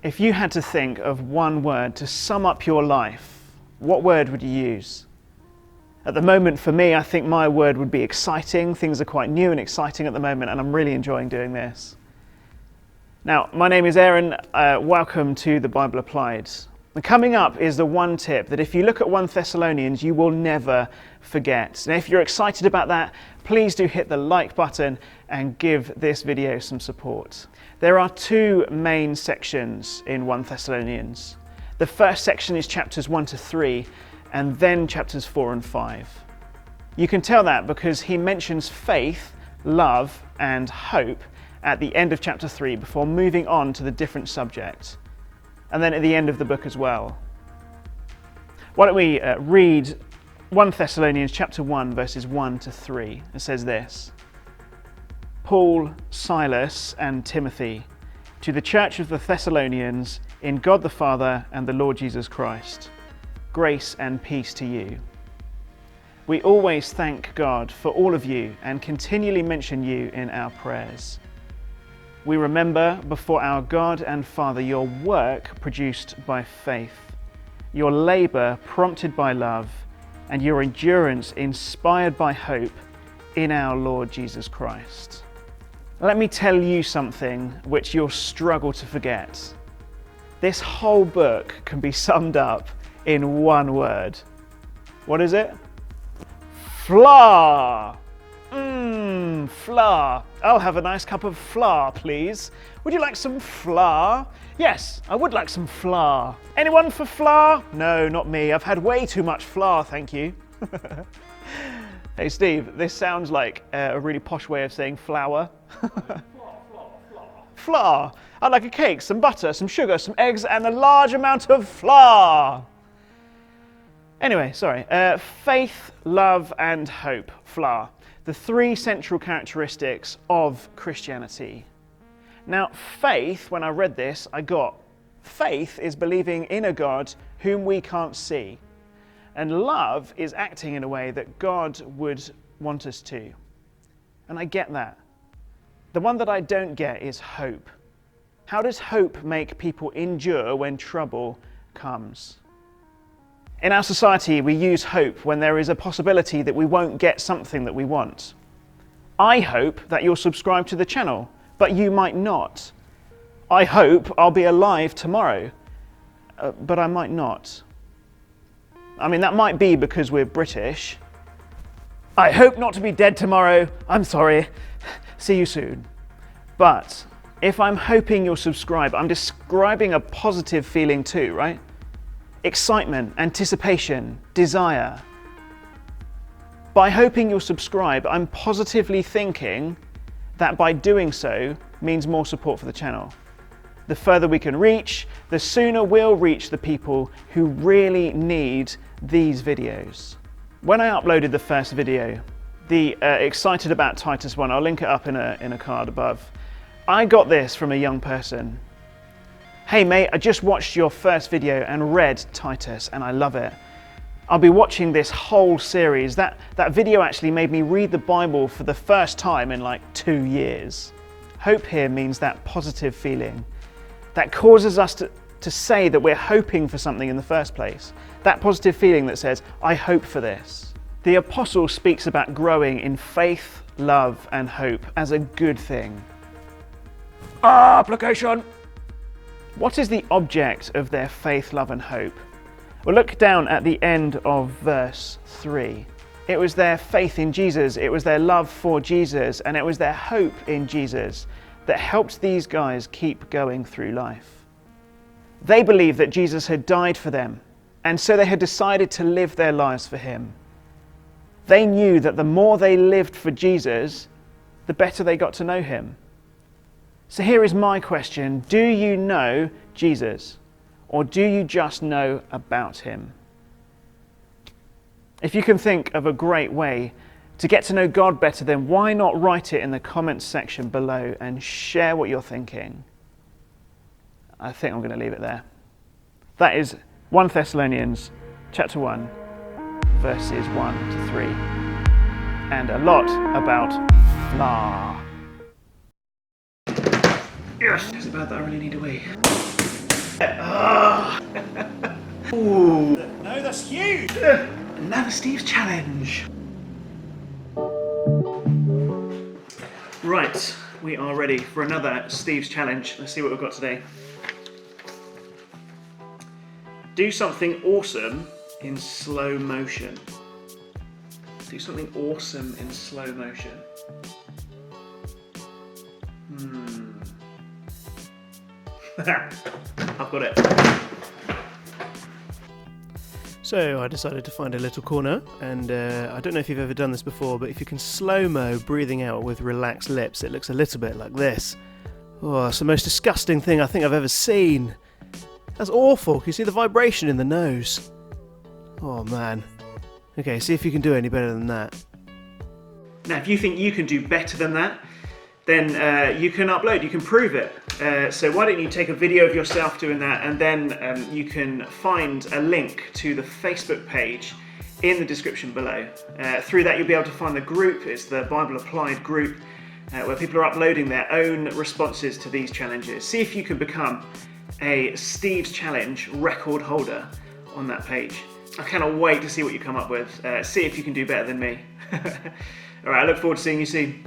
If you had to think of one word to sum up your life, what word would you use? At the moment, for me, I think my word would be exciting. Things are quite new and exciting at the moment, and I'm really enjoying doing this. Now, my name is Aaron. Welcome to the Bible Applied. And coming up is the one tip that if you look at 1 Thessalonians, you will never forget. Now, if you're excited about that, please do hit the like button and give this video some support. There are two main sections in 1 Thessalonians. The first section is chapters 1 to 3, and then chapters 4 and 5. You can tell that because he mentions faith, love, and hope at the end of chapter 3 before moving on to the different subject, and then at the end of the book as well. Why don't we read 1 Thessalonians chapter 1 verses 1 to 3. It says this: Paul, Silas, and Timothy, to the church of the Thessalonians, in God the Father and the Lord Jesus Christ, grace and peace to you. We always thank God for all of you and continually mention you in our prayers. We remember before our God and Father your work produced by faith, your labor prompted by love, and your endurance inspired by hope in our Lord Jesus Christ. Let me tell you something which you'll struggle to forget. This whole book can be summed up in one word. What is it? Flour. Flour. I'll have a nice cup of flour, please. Would you like some flour? Yes, I would like some flour. Anyone for flour? No, not me. I've had way too much flour, thank you. Hey Steve, this sounds like a really posh way of saying flour. Flour. I'd like a cake, some butter, some sugar, some eggs, and a large amount of flour. Anyway, sorry. Faith, love, and hope. Flour. The three central characteristics of Christianity. Now, faith, when I read this, I got faith is believing in a God whom we can't see. And love is acting in a way that God would want us to. And I get that. The one that I don't get is hope. How does hope make people endure when trouble comes? In our society, we use hope when there is a possibility that we won't get something that we want. I hope that you'll subscribe to the channel, but you might not. I hope I'll be alive tomorrow, but I might not. I mean, that might be because we're British. I hope not to be dead tomorrow. I'm sorry. See you soon. But if I'm hoping you'll subscribe, I'm describing a positive feeling too, right? Excitement, anticipation, desire. By hoping you'll subscribe, I'm positively thinking that by doing so means more support for the channel. The further we can reach, the sooner we'll reach the people who really need these videos. When I uploaded the first video, the Excited About Titus one, I'll link it up in a card above. I got this from a young person. Hey mate, I just watched your first video and read Titus and I love it. I'll be watching this whole series. That video actually made me read the Bible for the first time in like 2 years. Hope here means that positive feeling that causes us to say that we're hoping for something in the first place. That positive feeling that says, I hope for this. The apostle speaks about growing in faith, love, and hope as a good thing. Application! What is the object of their faith, love, and hope? Well, look down at the end of verse 3. It was their faith in Jesus, it was their love for Jesus, and it was their hope in Jesus that helped these guys keep going through life. They believed that Jesus had died for them, and so they had decided to live their lives for him. They knew that the more they lived for Jesus, the better they got to know him. So here is my question. Do you know Jesus? Or do you just know about him? If you can think of a great way to get to know God better, then why not write it in the comments section below and share what you're thinking? I think I'm going to leave it there. That is 1 Thessalonians chapter 1, verses 1 to 3. And a lot about flour. Yes, it's bad that I really need a wee. Ooh. No, that's huge. Another Steve's challenge. Right, we are ready for another Steve's challenge. Let's see what we've got today. Do something awesome in slow motion. Do something awesome in slow motion. I've got it. So I decided to find a little corner, and I don't know if you've ever done this before, but if you can slow-mo breathing out with relaxed lips, it looks a little bit like this. Oh, it's the most disgusting thing I think I've ever seen. That's awful. Can you see the vibration in the nose? Oh man. Okay, see if you can do any better than that. Now, if you think you can do better than that, then you can upload, you can prove it. So why don't you take a video of yourself doing that, and then you can find a link to the Facebook page in the description below. Through that you'll be able to find the group. It's the Bible Applied group, where people are uploading their own responses to these challenges. See if you can become a Steve's Challenge record holder on that page. I cannot wait to see what you come up with. See if you can do better than me. Alright, I look forward to seeing you soon.